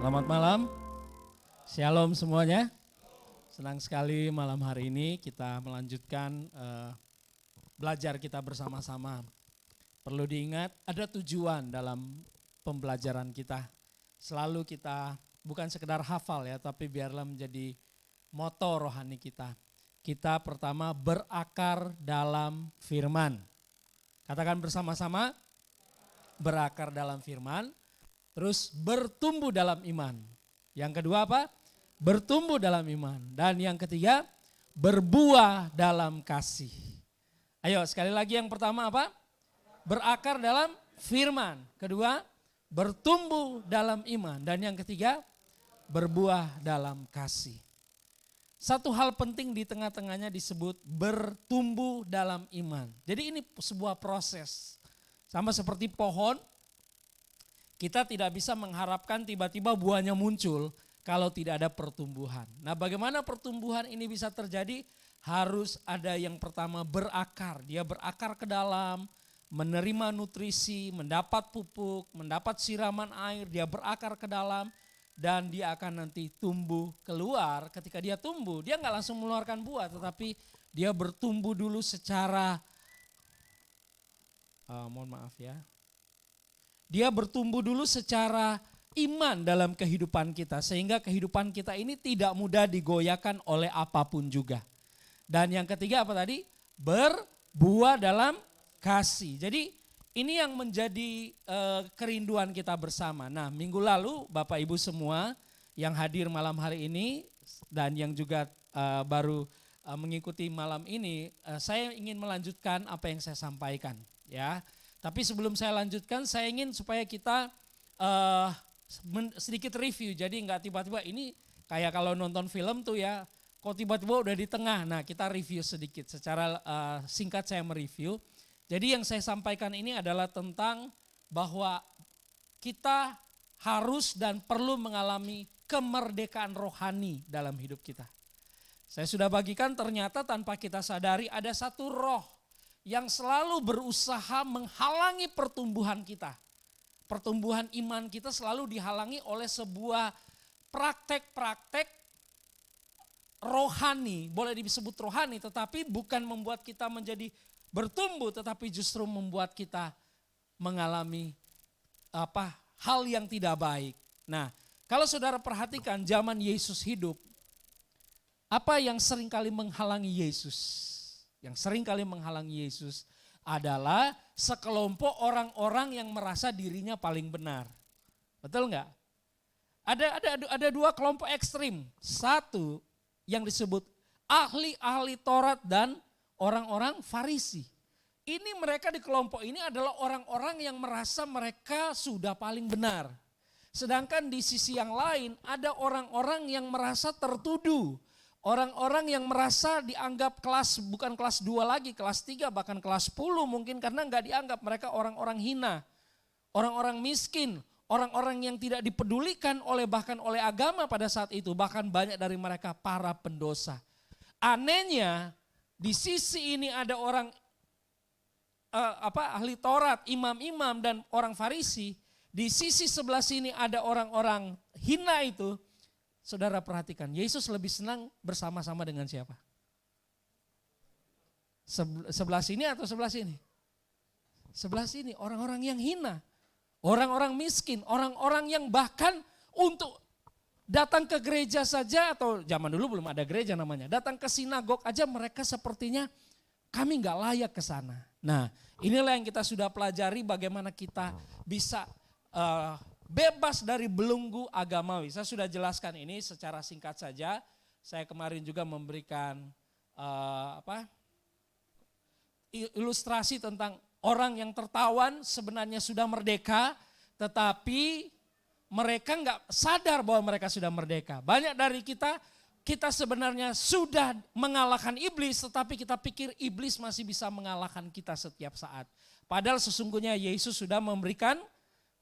Selamat malam, shalom semuanya. Senang sekali malam hari ini kita melanjutkan belajar kita bersama-sama. Perlu diingat ada tujuan dalam pembelajaran kita. Selalu kita bukan sekedar hafal ya, tapi biarlah menjadi moto rohani kita. Kita pertama berakar dalam firman. Katakan bersama-sama, berakar dalam firman. Terus bertumbuh dalam iman. Yang kedua apa? Bertumbuh dalam iman. Dan yang ketiga, berbuah dalam kasih. Ayo sekali lagi yang pertama apa? Berakar dalam firman. Kedua, bertumbuh dalam iman. Dan yang ketiga, berbuah dalam kasih. Satu hal penting di tengah-tengahnya disebut bertumbuh dalam iman. Jadi ini sebuah proses. Sama seperti pohon. Kita tidak bisa mengharapkan tiba-tiba buahnya muncul kalau tidak ada pertumbuhan. Nah, bagaimana pertumbuhan ini bisa terjadi? Harus ada yang pertama berakar. Dia berakar ke dalam, menerima nutrisi, mendapat pupuk, mendapat siraman air, dia berakar ke dalam dan dia akan nanti tumbuh keluar. Ketika dia tumbuh, dia nggak langsung mengeluarkan buah, tetapi dia bertumbuh dulu secara, mohon maaf ya, dia bertumbuh dulu secara iman dalam kehidupan kita. Sehingga kehidupan kita ini tidak mudah digoyahkan oleh apapun juga. Dan yang ketiga apa tadi? Berbuah dalam kasih. Jadi ini yang menjadi kerinduan kita bersama. Nah, minggu lalu Bapak Ibu semua yang hadir malam hari ini dan yang juga baru mengikuti malam ini, saya ingin melanjutkan apa yang saya sampaikan ya. Tapi sebelum saya lanjutkan, saya ingin supaya kita sedikit review. Jadi nggak tiba-tiba ini kayak kalau nonton film tuh ya, kok tiba-tiba udah di tengah. Nah, kita review sedikit. Secara singkat saya mereview. Jadi yang saya sampaikan ini adalah tentang bahwa kita harus dan perlu mengalami kemerdekaan rohani dalam hidup kita. Saya sudah bagikan ternyata tanpa kita sadari ada satu roh yang selalu berusaha menghalangi pertumbuhan kita. Pertumbuhan iman kita selalu dihalangi oleh sebuah praktek-praktek rohani. Boleh disebut rohani, tetapi bukan membuat kita menjadi bertumbuh, tetapi justru membuat kita mengalami hal yang tidak baik. Nah, kalau saudara perhatikan zaman Yesus hidup, apa yang seringkali menghalangi Yesus? Yang sering kali menghalangi Yesus adalah sekelompok orang-orang yang merasa dirinya paling benar. Betul enggak? Ada dua kelompok ekstrim. Satu yang disebut ahli-ahli Taurat dan orang-orang Farisi. Ini mereka di kelompok ini adalah orang-orang yang merasa mereka sudah paling benar. Sedangkan di sisi yang lain ada orang-orang yang merasa tertuduh. Orang-orang yang merasa dianggap bukan kelas 2 lagi, kelas 3 bahkan kelas 10 mungkin karena enggak dianggap, mereka orang-orang hina, orang-orang miskin, orang-orang yang tidak dipedulikan bahkan oleh agama pada saat itu, bahkan banyak dari mereka para pendosa. Anehnya di sisi ini ada orang ahli Taurat, imam-imam dan orang Farisi, di sisi sebelah sini ada orang-orang hina itu. Saudara perhatikan, Yesus lebih senang bersama-sama dengan siapa? Sebelah sini atau sebelah sini? Sebelah sini, orang-orang yang hina, orang-orang miskin, orang-orang yang bahkan untuk datang ke gereja saja, atau zaman dulu belum ada gereja namanya, datang ke sinagog aja mereka sepertinya kami gak layak ke sana. Nah, inilah yang kita sudah pelajari bagaimana kita bisa bebas dari belenggu agamawi. Saya sudah jelaskan ini secara singkat saja. Saya kemarin juga memberikan ilustrasi tentang orang yang tertawan sebenarnya sudah merdeka, tetapi mereka nggak sadar bahwa mereka sudah merdeka. Banyak dari kita sebenarnya sudah mengalahkan iblis, tetapi kita pikir iblis masih bisa mengalahkan kita setiap saat. Padahal sesungguhnya Yesus sudah memberikan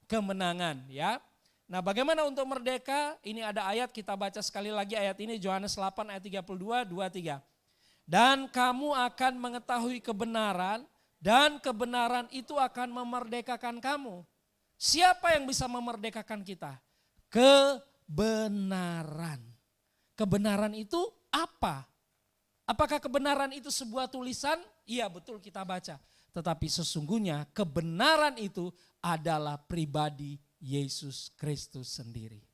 kemenangan ya. Nah, bagaimana untuk merdeka? Ini ada ayat, kita baca sekali lagi ayat ini, Yohanes 8 ayat 32, 23. Dan kamu akan mengetahui kebenaran dan kebenaran itu akan memerdekakan kamu. Siapa yang bisa memerdekakan kita? kebenaran. Kebenaran itu apa? Apakah kebenaran itu sebuah tulisan? Iya, betul, kita baca. Tetapi sesungguhnya kebenaran itu adalah pribadi Yesus Kristus sendiri.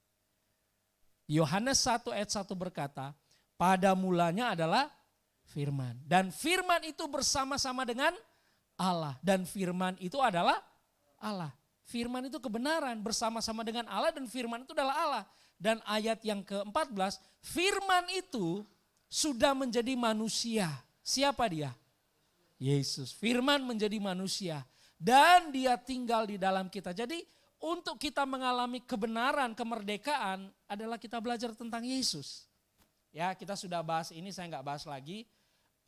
Yohanes 1 ayat 1 berkata, pada mulanya adalah firman. Dan firman itu bersama-sama dengan Allah. Dan firman itu adalah Allah. Firman itu kebenaran, bersama-sama dengan Allah, dan firman itu adalah Allah. Dan ayat yang ke-14, firman itu sudah menjadi manusia. Siapa dia? Yesus. Firman menjadi manusia. Dan dia tinggal di dalam kita. Jadi untuk kita mengalami kebenaran, kemerdekaan adalah kita belajar tentang Yesus. Ya, kita sudah bahas ini, saya nggak bahas lagi.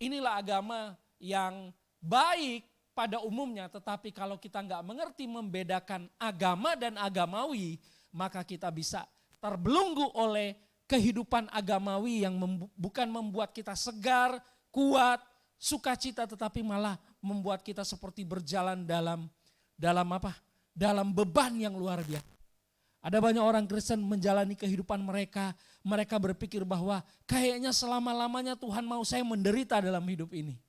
Inilah agama yang baik pada umumnya, tetapi kalau kita nggak mengerti membedakan agama dan agamawi, maka kita bisa terbelenggu oleh kehidupan agamawi yang bukan membuat kita segar, kuat, sukacita, tetapi malah membuat kita seperti berjalan dalam apa? Dalam beban yang luar biasa. Ada banyak orang Kristen menjalani kehidupan mereka berpikir bahwa kayaknya selama-lamanya Tuhan mau saya menderita dalam hidup ini.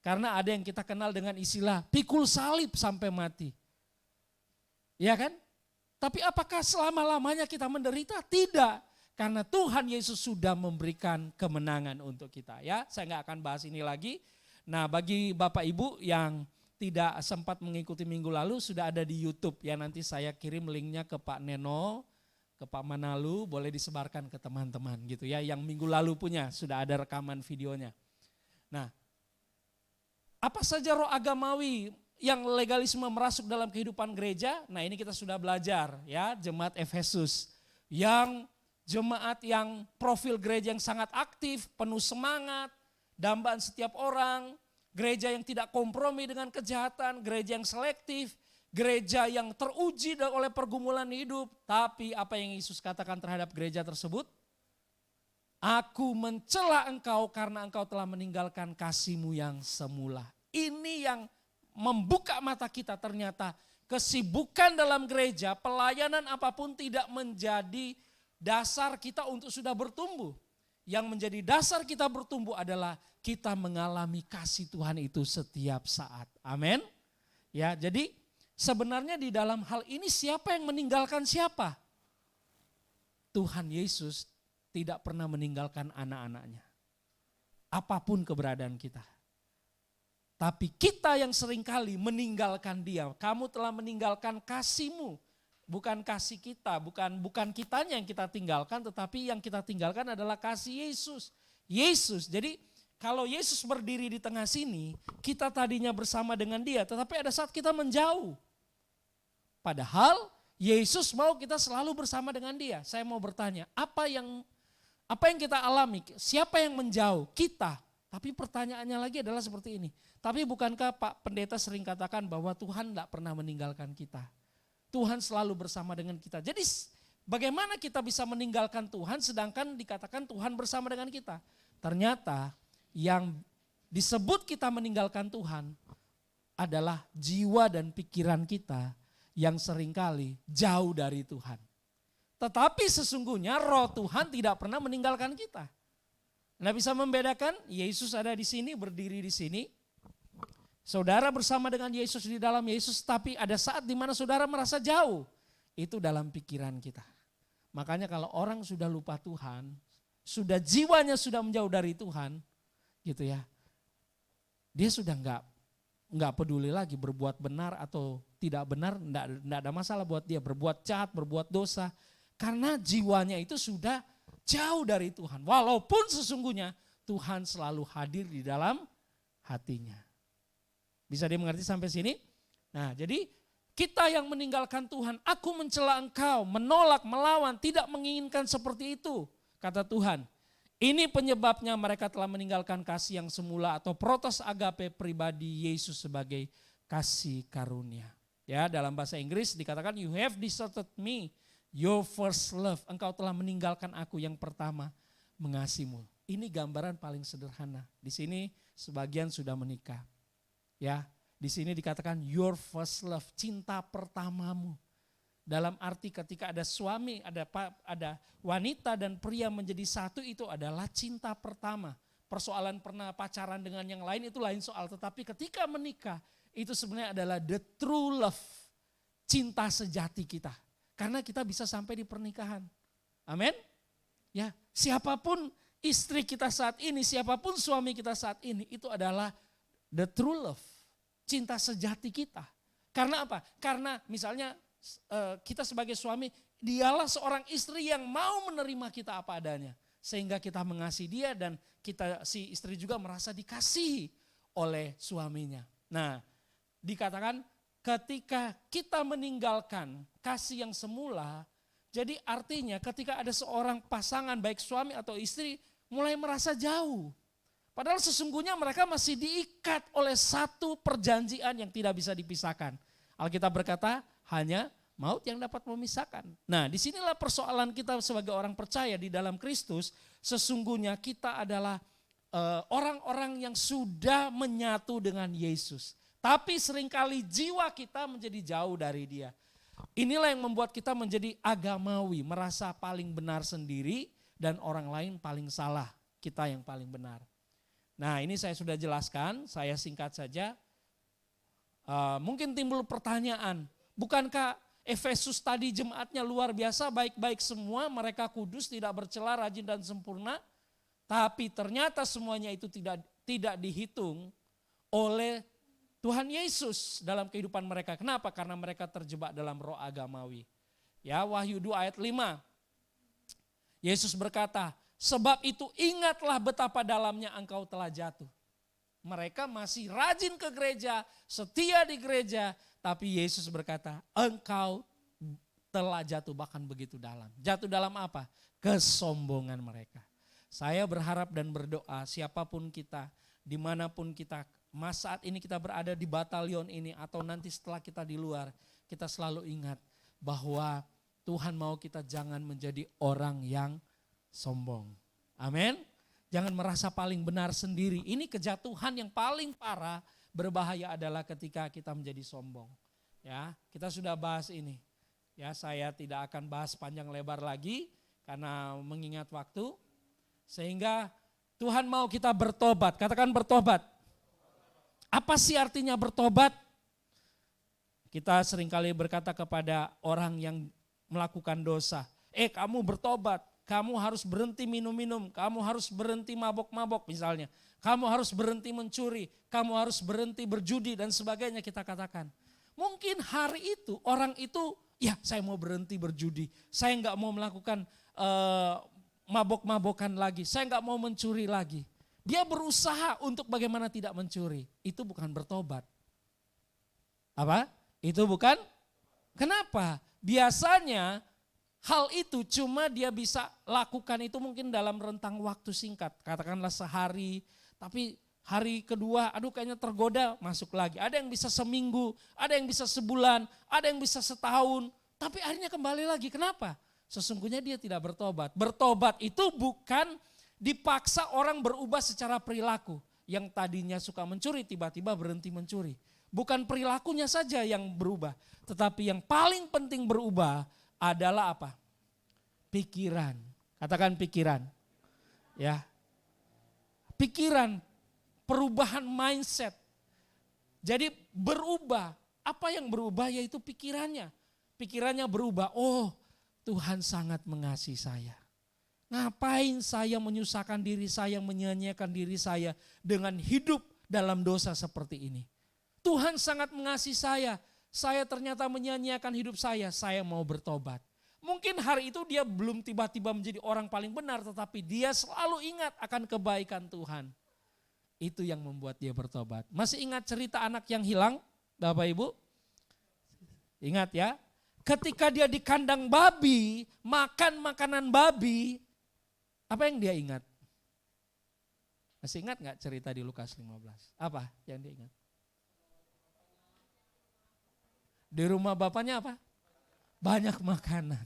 Karena ada yang kita kenal dengan istilah pikul salib sampai mati. Ya kan? Tapi apakah selama-lamanya kita menderita? Tidak. Karena Tuhan Yesus sudah memberikan kemenangan untuk kita. Ya, saya nggak akan bahas ini lagi. Nah, bagi Bapak Ibu yang tidak sempat mengikuti minggu lalu, sudah ada di YouTube. Ya, nanti saya kirim linknya ke Pak Neno, ke Pak Manalu, boleh disebarkan ke teman-teman gitu ya. Yang minggu lalu punya, sudah ada rekaman videonya. Nah, apa saja roh agamawi yang legalisme merasuk dalam kehidupan gereja? Nah, ini kita sudah belajar ya, jemaat Efesus. Yang jemaat yang profil gereja yang sangat aktif, penuh semangat, dambaan setiap orang, gereja yang tidak kompromi dengan kejahatan, gereja yang selektif, gereja yang teruji oleh pergumulan hidup. Tapi apa yang Yesus katakan terhadap gereja tersebut? Aku mencela engkau karena engkau telah meninggalkan kasih-Mu yang semula. Ini yang membuka mata kita, ternyata kesibukan dalam gereja, pelayanan apapun tidak menjadi dasar kita untuk sudah bertumbuh. Yang menjadi dasar kita bertumbuh adalah kita mengalami kasih Tuhan itu setiap saat. Amin. Ya, jadi sebenarnya di dalam hal ini siapa yang meninggalkan siapa? Tuhan Yesus tidak pernah meninggalkan anak-anaknya. Apapun keberadaan kita. Tapi kita yang seringkali meninggalkan dia. Kamu telah meninggalkan kasih-Mu. Bukan kasih kita, bukan kitanya yang kita tinggalkan, tetapi yang kita tinggalkan adalah kasih Yesus. Yesus, jadi kalau Yesus berdiri di tengah sini, kita tadinya bersama dengan dia, tetapi ada saat kita menjauh. Padahal Yesus mau kita selalu bersama dengan dia. Saya mau bertanya, apa yang kita alami? Siapa yang menjauh? Kita. Tapi pertanyaannya lagi adalah seperti ini. Tapi bukankah Pak Pendeta sering katakan bahwa Tuhan tidak pernah meninggalkan kita? Tuhan selalu bersama dengan kita. Jadi bagaimana kita bisa meninggalkan Tuhan sedangkan dikatakan Tuhan bersama dengan kita? Ternyata yang disebut kita meninggalkan Tuhan adalah jiwa dan pikiran kita yang seringkali jauh dari Tuhan. Tetapi sesungguhnya roh Tuhan tidak pernah meninggalkan kita. Anda bisa membedakan, Yesus ada di sini, berdiri di sini. Saudara bersama dengan Yesus di dalam Yesus, tapi ada saat di mana saudara merasa jauh. Itu dalam pikiran kita. Makanya kalau orang sudah lupa Tuhan, sudah jiwanya sudah menjauh dari Tuhan, gitu ya. Dia sudah enggak peduli lagi berbuat benar atau tidak benar, enggak ada masalah buat dia. Berbuat jahat, berbuat dosa. Karena jiwanya itu sudah jauh dari Tuhan. Walaupun sesungguhnya Tuhan selalu hadir di dalam hatinya. Bisa dimengerti sampai sini? Nah, jadi kita yang meninggalkan Tuhan, aku mencela engkau, menolak, melawan, tidak menginginkan seperti itu, kata Tuhan. Ini penyebabnya mereka telah meninggalkan kasih yang semula atau protos agape pribadi Yesus sebagai kasih karunia. Ya, dalam bahasa Inggris dikatakan you have deserted me, your first love. Engkau telah meninggalkan aku yang pertama mengasihimu. Ini gambaran paling sederhana. Di sini sebagian sudah menikah. Ya, di sini dikatakan your first love, cinta pertamamu. Dalam arti ketika ada suami, ada wanita dan pria menjadi satu, itu adalah cinta pertama. Persoalan pernah pacaran dengan yang lain itu lain soal. Tetapi ketika menikah, itu sebenarnya adalah the true love. Cinta sejati kita. Karena kita bisa sampai di pernikahan. Amin. Ya, siapapun istri kita saat ini, siapapun suami kita saat ini, itu adalah the true love. Cinta sejati kita. Karena apa? Karena misalnya kita sebagai suami, dialah seorang istri yang mau menerima kita apa adanya. Sehingga kita mengasihi dia dan si istri juga merasa dikasihi oleh suaminya. Nah, dikatakan ketika kita meninggalkan kasih yang semula, jadi artinya ketika ada seorang pasangan baik suami atau istri mulai merasa jauh. Padahal sesungguhnya mereka masih diikat oleh satu perjanjian yang tidak bisa dipisahkan. Alkitab berkata hanya maut yang dapat memisahkan. Nah, disinilah persoalan kita sebagai orang percaya di dalam Kristus. Sesungguhnya kita adalah orang-orang yang sudah menyatu dengan Yesus. Tapi seringkali jiwa kita menjadi jauh dari dia. Inilah yang membuat kita menjadi agamawi, merasa paling benar sendiri dan orang lain paling salah, kita yang paling benar. Nah, ini saya sudah jelaskan, saya singkat saja. Mungkin timbul pertanyaan, bukankah Efesus tadi jemaatnya luar biasa, baik-baik semua, mereka kudus, tidak bercela, rajin dan sempurna. Tapi ternyata semuanya itu tidak dihitung oleh Tuhan Yesus dalam kehidupan mereka. Kenapa? Karena mereka terjebak dalam roh agamawi. Ya, Wahyu 2 ayat 5. Yesus berkata, sebab itu ingatlah betapa dalamnya engkau telah jatuh. Mereka masih rajin ke gereja, setia di gereja, tapi Yesus berkata, engkau telah jatuh bahkan begitu dalam. Jatuh dalam apa? Kesombongan mereka. Saya berharap dan berdoa siapapun kita, dimanapun kita, saat ini kita berada di batalion ini atau nanti setelah kita di luar, kita selalu ingat bahwa Tuhan mau kita jangan menjadi orang yang sombong. Amin. Jangan merasa paling benar sendiri. Ini kejatuhan yang paling parah, berbahaya adalah ketika kita menjadi sombong. Ya, kita sudah bahas ini. Ya, saya tidak akan bahas panjang lebar lagi karena mengingat waktu. Sehingga Tuhan mau kita bertobat. Katakan bertobat. Apa sih artinya bertobat? Kita seringkali berkata kepada orang yang melakukan dosa, kamu bertobat, kamu harus berhenti minum-minum, kamu harus berhenti mabok-mabok misalnya, kamu harus berhenti mencuri, kamu harus berhenti berjudi dan sebagainya kita katakan. Mungkin hari itu orang itu, ya saya mau berhenti berjudi, saya nggak mau melakukan mabok-mabokan lagi, saya nggak mau mencuri lagi. Dia berusaha untuk bagaimana tidak mencuri. Itu bukan bertobat. Apa? Itu bukan? Kenapa? Biasanya hal itu cuma dia bisa lakukan itu mungkin dalam rentang waktu singkat. Katakanlah sehari, tapi hari kedua aduh kayaknya tergoda masuk lagi. Ada yang bisa seminggu, ada yang bisa sebulan, ada yang bisa setahun. Tapi akhirnya kembali lagi. Kenapa? Sesungguhnya dia tidak bertobat. Bertobat itu bukan dipaksa orang berubah secara perilaku. Yang tadinya suka mencuri tiba-tiba berhenti mencuri. Bukan perilakunya saja yang berubah. Tetapi yang paling penting berubah adalah apa? Pikiran. Katakan pikiran. Ya. Pikiran, perubahan mindset. Jadi berubah. Apa yang berubah yaitu pikirannya. Pikirannya berubah. Oh, Tuhan sangat mengasihi saya. Ngapain saya menyusahkan diri saya, menyanyiakan diri saya dengan hidup dalam dosa seperti ini. Tuhan sangat mengasihi saya ternyata menyanyiakan hidup saya mau bertobat. Mungkin hari itu dia belum tiba-tiba menjadi orang paling benar, tetapi dia selalu ingat akan kebaikan Tuhan. Itu yang membuat dia bertobat. Masih ingat cerita anak yang hilang, Bapak Ibu? Ingat ya, ketika dia di kandang babi, makan makanan babi, apa yang dia ingat? Masih ingat gak cerita di Lukas 15? Apa yang dia ingat? Di rumah bapaknya apa? Banyak makanan.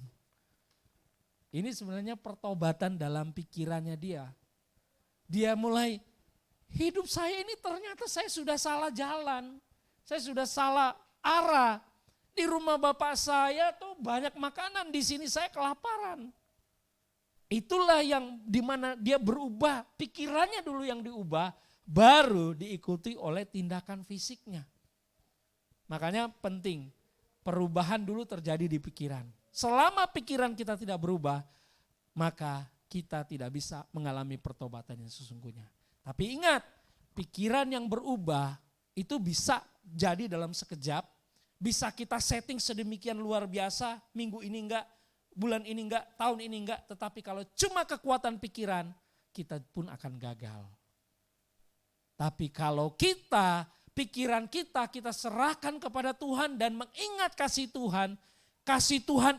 Ini sebenarnya pertobatan dalam pikirannya dia. Dia mulai, hidup saya ini ternyata saya sudah salah jalan. Saya sudah salah arah. Di rumah bapak saya tuh banyak makanan, di sini saya kelaparan. Itulah yang dimana dia berubah, pikirannya dulu yang diubah, baru diikuti oleh tindakan fisiknya. Makanya penting, perubahan dulu terjadi di pikiran. Selama pikiran kita tidak berubah, maka kita tidak bisa mengalami pertobatan yang sesungguhnya. Tapi ingat, pikiran yang berubah itu bisa jadi dalam sekejap, bisa kita setting sedemikian luar biasa, minggu ini enggak, bulan ini enggak, tahun ini enggak, tetapi kalau cuma kekuatan pikiran, kita pun akan gagal. Tapi kalau pikiran kita serahkan kepada Tuhan dan mengingat kasih Tuhan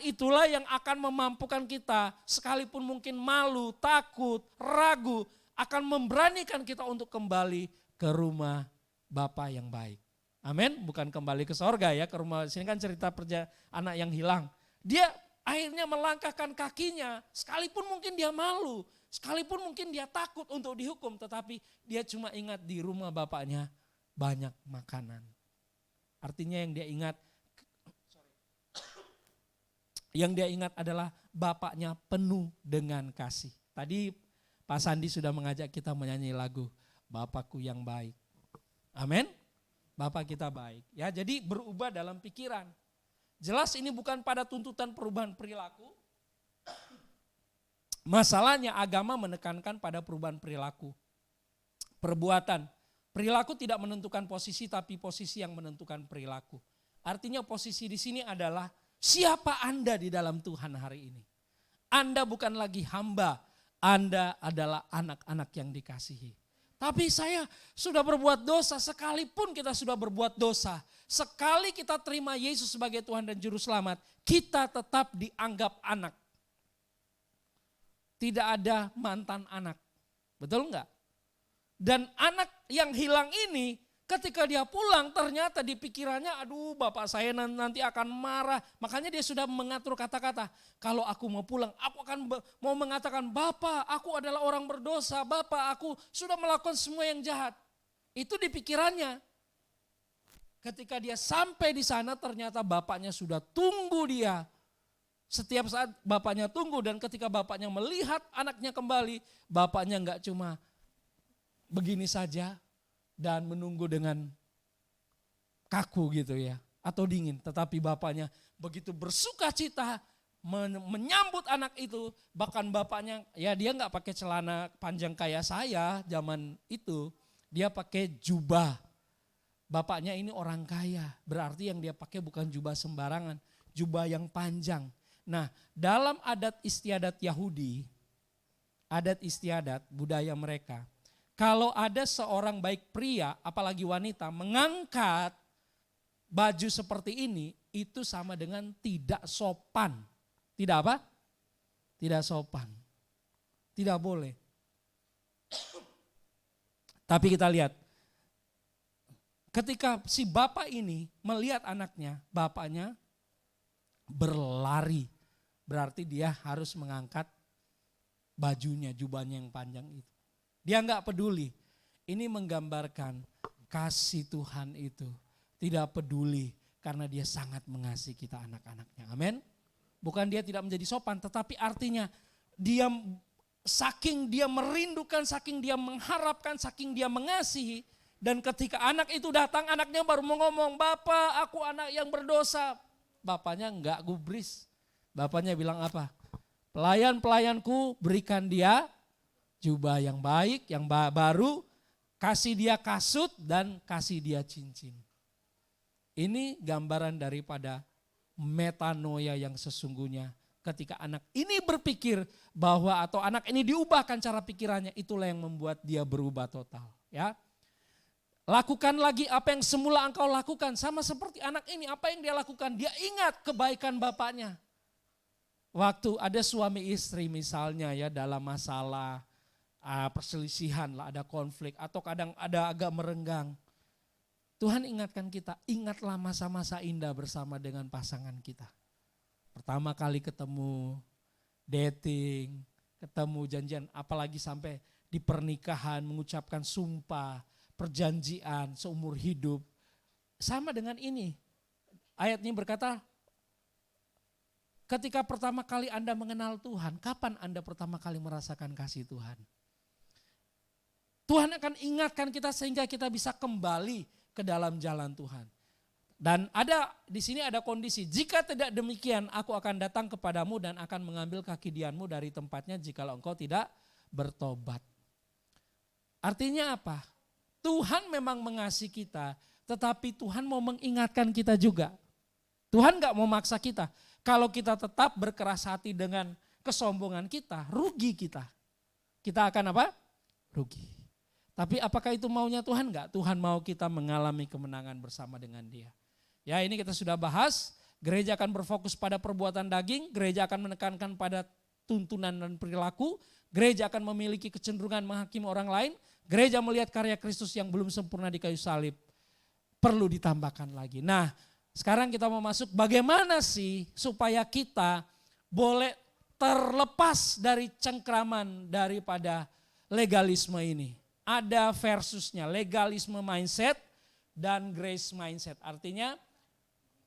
itulah yang akan memampukan kita, sekalipun mungkin malu, takut, ragu, akan memberanikan kita untuk kembali ke rumah Bapa yang baik. Amin, bukan kembali ke sorga ya, ke rumah. Sini kan cerita anak yang hilang. Dia akhirnya melangkahkan kakinya, sekalipun mungkin dia malu, sekalipun mungkin dia takut untuk dihukum, tetapi dia cuma ingat di rumah bapaknya banyak makanan. Artinya yang dia ingat adalah bapaknya penuh dengan kasih. Tadi Pak Sandi sudah mengajak kita menyanyi lagu Bapakku yang baik. Amin. Bapak kita baik. Ya, jadi berubah dalam pikiran. Jelas ini bukan pada tuntutan perubahan perilaku. Masalahnya agama menekankan pada perubahan perilaku. Perbuatan. Perilaku tidak menentukan posisi, tapi posisi yang menentukan perilaku. Artinya posisi di sini adalah siapa Anda di dalam Tuhan hari ini. Anda bukan lagi hamba, Anda adalah anak-anak yang dikasihi. Tapi saya sudah berbuat dosa, sekalipun kita sudah berbuat dosa, sekali kita terima Yesus sebagai Tuhan dan Juru Selamat, kita tetap dianggap anak. Tidak ada mantan anak, betul enggak? Dan anak yang hilang ini ketika dia pulang ternyata di pikirannya, aduh bapak saya nanti akan marah. Makanya dia sudah mengatur kata-kata, kalau aku mau pulang aku akan mau mengatakan, Bapak aku adalah orang berdosa, Bapak aku sudah melakukan semua yang jahat. Itu di pikirannya. Ketika dia sampai di sana ternyata bapaknya sudah tunggu dia. Setiap saat bapaknya tunggu dan ketika bapaknya melihat anaknya kembali, bapaknya enggak cuma begini saja dan menunggu dengan kaku gitu ya, atau dingin. Tetapi bapaknya begitu bersuka cita menyambut anak itu. Bahkan bapaknya, ya dia nggak pakai celana panjang kayak saya zaman itu. Dia pakai jubah. Bapaknya ini orang kaya, berarti yang dia pakai bukan jubah sembarangan, jubah yang panjang. Nah, dalam adat istiadat Yahudi, adat istiadat budaya mereka, kalau ada seorang baik pria, apalagi wanita, mengangkat baju seperti ini, itu sama dengan tidak sopan. Tidak apa? Tidak sopan. Tidak boleh. Tapi kita lihat, ketika si bapak ini melihat anaknya, bapaknya berlari. Berarti dia harus mengangkat bajunya, jubahnya yang panjang itu. Dia enggak peduli. Ini menggambarkan kasih Tuhan itu tidak peduli karena dia sangat mengasihi kita anak-anaknya. Amin. Bukan dia tidak menjadi sopan, tetapi artinya dia saking dia merindukan, saking dia mengharapkan, saking dia mengasihi. Dan ketika anak itu datang, anaknya baru mau ngomong, Bapak aku anak yang berdosa. Bapaknya enggak gubris. Bapaknya bilang apa? Pelayan-pelayanku berikan dia jubah yang baik, yang baru, kasih dia kasut dan kasih dia cincin. Ini gambaran daripada metanoia yang sesungguhnya. Ketika anak ini berpikir bahwa atau anak ini diubahkan cara pikirannya, itulah yang membuat dia berubah total. Ya, lakukan lagi apa yang semula engkau lakukan. Sama seperti anak ini, apa yang dia lakukan? Dia ingat kebaikan bapaknya. Waktu ada suami istri misalnya ya dalam masalah perselisihan lah, ada konflik atau kadang ada agak merenggang. Tuhan ingatkan kita, ingatlah masa-masa indah bersama dengan pasangan kita. Pertama kali ketemu, dating, ketemu janjian, apalagi sampai di pernikahan mengucapkan sumpah, perjanjian seumur hidup. Sama dengan ini, Ayat ini berkata, ketika pertama kali Anda mengenal Tuhan, kapan Anda pertama kali merasakan kasih Tuhan? Tuhan akan ingatkan kita sehingga kita bisa kembali ke dalam jalan Tuhan. Dan di sini ada kondisi, jika tidak demikian aku akan datang kepadamu dan akan mengambil kaki dianmu dari tempatnya jikalau engkau tidak bertobat. Artinya apa? Tuhan memang mengasihi kita, tetapi Tuhan mau mengingatkan kita juga. Tuhan gak mau maksa kita. Kalau kita tetap berkeras hati dengan kesombongan kita, rugi kita. Kita akan apa? Rugi. Tapi apakah itu maunya Tuhan? Enggak. Tuhan mau kita mengalami kemenangan bersama dengan Dia. Ya, ini kita sudah bahas, gereja akan berfokus pada perbuatan daging, gereja akan menekankan pada tuntunan dan perilaku, gereja akan memiliki kecenderungan menghakimi orang lain, gereja melihat karya Kristus yang belum sempurna di kayu salib, perlu ditambahkan lagi. Nah, sekarang kita mau masuk bagaimana sih supaya kita boleh terlepas dari cengkraman daripada legalisme ini. Ada versusnya, legalisme mindset dan grace mindset. Artinya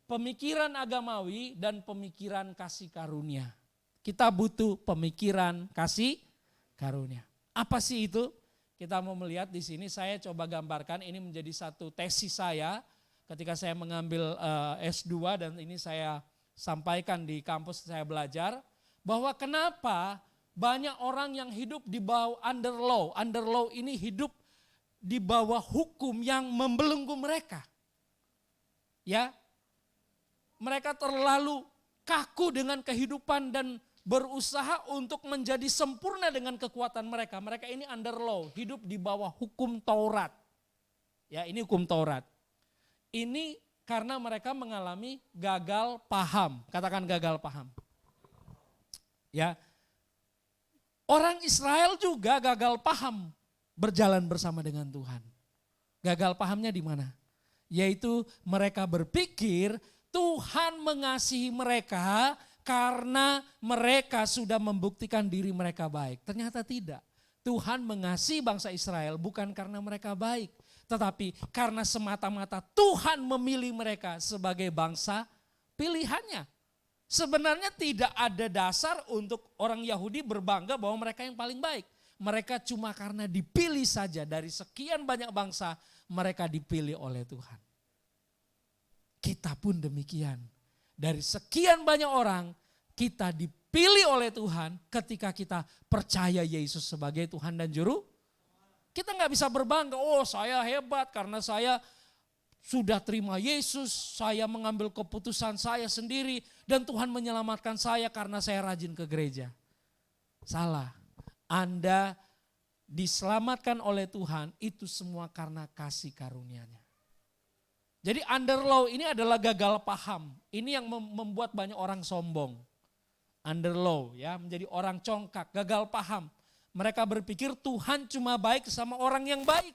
pemikiran agamawi dan pemikiran kasih karunia. Kita butuh pemikiran kasih karunia. Apa sih itu? Kita mau melihat di sini, saya coba gambarkan, ini menjadi satu tesis saya ketika saya mengambil S2 dan ini saya sampaikan di kampus saya belajar, bahwa kenapa banyak orang yang hidup di bawah under law. Under law ini hidup di bawah hukum yang membelenggu mereka. Ya, mereka terlalu kaku dengan kehidupan dan berusaha untuk menjadi sempurna dengan kekuatan mereka. Mereka ini under law, hidup di bawah hukum Taurat. Ya, ini hukum Taurat. Ini karena mereka mengalami gagal paham. Katakan gagal paham. Ya. Orang Israel juga gagal paham berjalan bersama dengan Tuhan. Gagal pahamnya di mana? Yaitu mereka berpikir Tuhan mengasihi mereka karena mereka sudah membuktikan diri mereka baik. Ternyata tidak. Tuhan mengasihi bangsa Israel bukan karena mereka baik, tetapi karena semata-mata Tuhan memilih mereka sebagai bangsa pilihannya. Sebenarnya tidak ada dasar untuk orang Yahudi berbangga bahwa mereka yang paling baik. Mereka cuma karena dipilih saja dari sekian banyak bangsa, mereka dipilih oleh Tuhan. Kita pun demikian. Dari sekian banyak orang, kita dipilih oleh Tuhan ketika kita percaya Yesus sebagai Tuhan dan Juru. Kita nggak bisa berbangga, oh saya hebat karena saya sudah terima Yesus, saya mengambil keputusan saya sendiri dan Tuhan menyelamatkan saya karena saya rajin ke gereja. Salah, Anda diselamatkan oleh Tuhan itu semua karena kasih karunia-Nya. Jadi under law ini adalah gagal paham. Ini yang membuat banyak orang sombong. Under law ya, menjadi orang congkak, gagal paham. Mereka berpikir Tuhan cuma baik sama orang yang baik.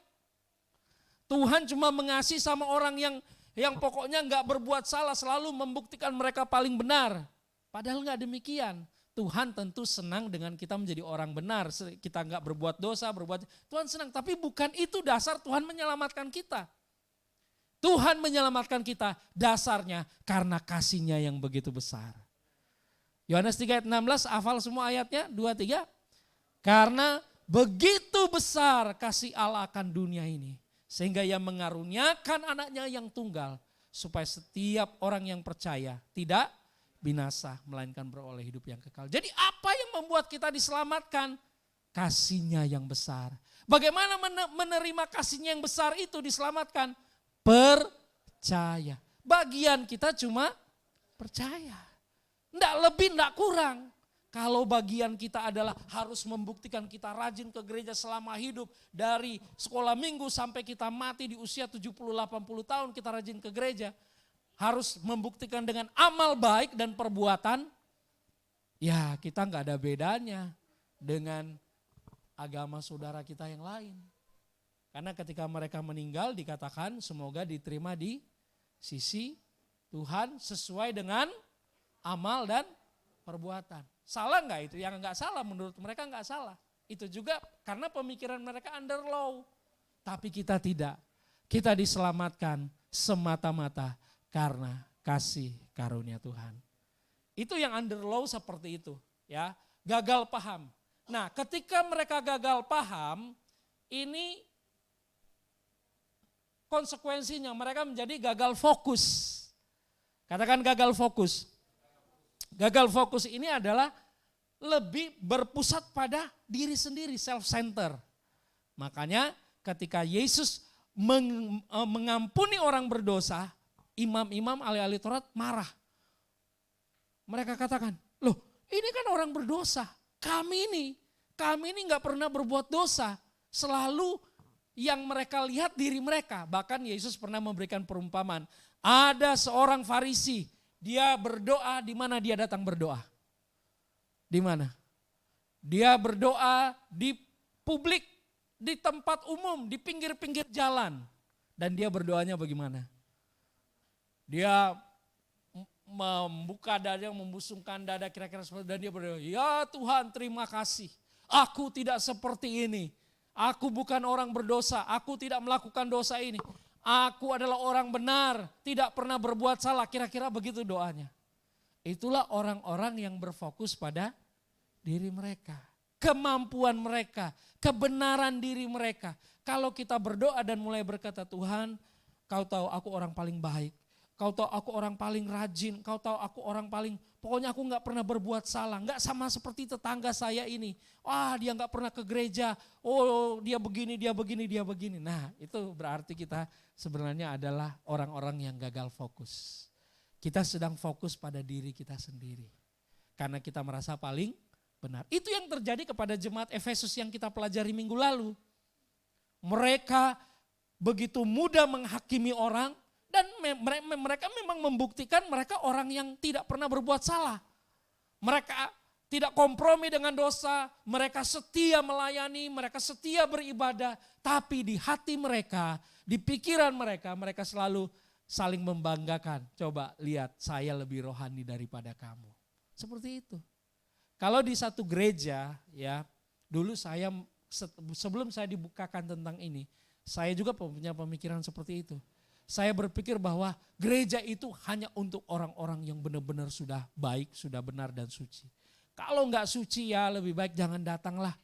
Tuhan cuma mengasihi sama orang yang pokoknya enggak berbuat salah, selalu membuktikan mereka paling benar. Padahal enggak demikian. Tuhan tentu senang dengan kita menjadi orang benar. Kita enggak berbuat dosa, Tuhan senang. Tapi bukan itu dasar Tuhan menyelamatkan kita. Tuhan menyelamatkan kita dasarnya karena kasih-Nya yang begitu besar. Yohanes 3 ayat 16, hafal semua ayatnya, 2, 3. Karena begitu besar kasih Allah akan dunia ini, sehingga Ia mengaruniakan anaknya yang tunggal, supaya setiap orang yang percaya tidak binasa, melainkan beroleh hidup yang kekal. Jadi apa yang membuat kita diselamatkan? Kasih-Nya yang besar. Bagaimana menerima kasih-Nya yang besar itu diselamatkan? Percaya. Bagian kita cuma percaya. Enggak lebih, enggak kurang. Kalau bagian kita adalah harus membuktikan kita rajin ke gereja selama hidup. Dari sekolah minggu sampai kita mati di usia 70-80 tahun kita rajin ke gereja. Harus membuktikan dengan amal baik dan perbuatan. Ya kita enggak ada bedanya dengan agama saudara kita yang lain. Karena ketika mereka meninggal dikatakan semoga diterima di sisi Tuhan sesuai dengan amal dan perbuatan. Salah enggak itu? Yang enggak salah menurut mereka enggak salah. Itu juga karena pemikiran mereka under law. Tapi kita tidak. Kita diselamatkan semata-mata karena kasih karunia Tuhan. Itu yang under law seperti itu, ya. Gagal paham. Nah, ketika mereka gagal paham, ini konsekuensinya mereka menjadi gagal fokus. Katakan gagal fokus. Gagal fokus ini adalah lebih berpusat pada diri sendiri, self-center. Makanya ketika Yesus mengampuni orang berdosa, imam-imam ahli-ahli Taurat marah. Mereka katakan, loh ini kan orang berdosa, kami ini gak pernah berbuat dosa. Selalu yang mereka lihat diri mereka. Bahkan Yesus pernah memberikan perumpamaan. Ada seorang Farisi, dia berdoa, di mana dia datang berdoa? Di mana? Dia berdoa di publik, di tempat umum, di pinggir-pinggir jalan. Dan dia berdoanya bagaimana? Dia membuka dada, membusungkan dada kira-kira seperti, dan dia berdoa, ya Tuhan terima kasih, aku tidak seperti ini. Aku bukan orang berdosa, aku tidak melakukan dosa ini. Aku adalah orang benar, tidak pernah berbuat salah. Kira-kira begitu doanya. Itulah orang-orang yang berfokus pada diri mereka. Kemampuan mereka, kebenaran diri mereka. Kalau kita berdoa dan mulai berkata, Tuhan kau tahu aku orang paling baik. Kau tahu aku orang paling rajin, kau tahu aku orang paling, pokoknya aku gak pernah berbuat salah. Gak sama seperti tetangga saya ini. Wah dia gak pernah ke gereja, oh dia begini, dia begini, dia begini. Nah itu berarti kita sebenarnya adalah orang-orang yang gagal fokus. Kita sedang fokus pada diri kita sendiri. Karena kita merasa paling benar. Itu yang terjadi kepada jemaat Efesus yang kita pelajari minggu lalu. Mereka begitu mudah menghakimi orang. Dan mereka memang membuktikan mereka orang yang tidak pernah berbuat salah. Mereka tidak kompromi dengan dosa, mereka setia melayani, mereka setia beribadah. Tapi di hati mereka, di pikiran mereka, mereka selalu saling membanggakan. Coba lihat, saya lebih rohani daripada kamu. Seperti itu. Kalau di satu gereja, ya dulu saya sebelum saya dibukakan tentang ini, saya juga punya pemikiran seperti itu. Saya berpikir bahwa gereja itu hanya untuk orang-orang yang benar-benar sudah baik, sudah benar dan suci. Kalau enggak suci ya lebih baik jangan datanglah.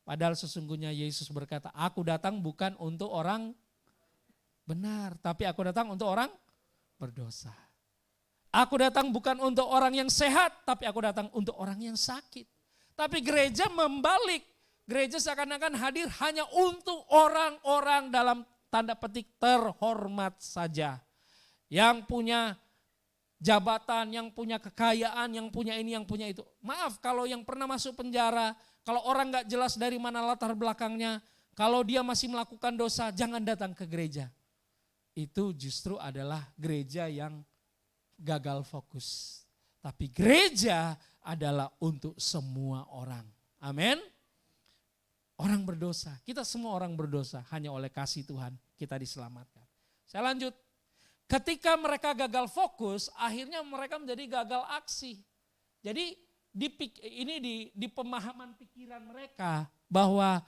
Padahal sesungguhnya Yesus berkata, aku datang bukan untuk orang benar, tapi aku datang untuk orang berdosa. Aku datang bukan untuk orang yang sehat, tapi aku datang untuk orang yang sakit. Tapi gereja membalik, gereja seakan-akan hadir hanya untuk orang-orang dalam tanda petik terhormat saja. Yang punya jabatan, yang punya kekayaan, yang punya ini, yang punya itu. Maaf kalau yang pernah masuk penjara, kalau orang gak jelas dari mana latar belakangnya, kalau dia masih melakukan dosa, jangan datang ke gereja. Itu justru adalah gereja yang gagal fokus. Tapi gereja adalah untuk semua orang. Amin. Orang berdosa, kita semua orang berdosa, hanya oleh kasih Tuhan kita diselamatkan. Saya lanjut, ketika mereka gagal fokus, akhirnya mereka menjadi gagal aksi. Jadi di pemahaman pikiran mereka bahwa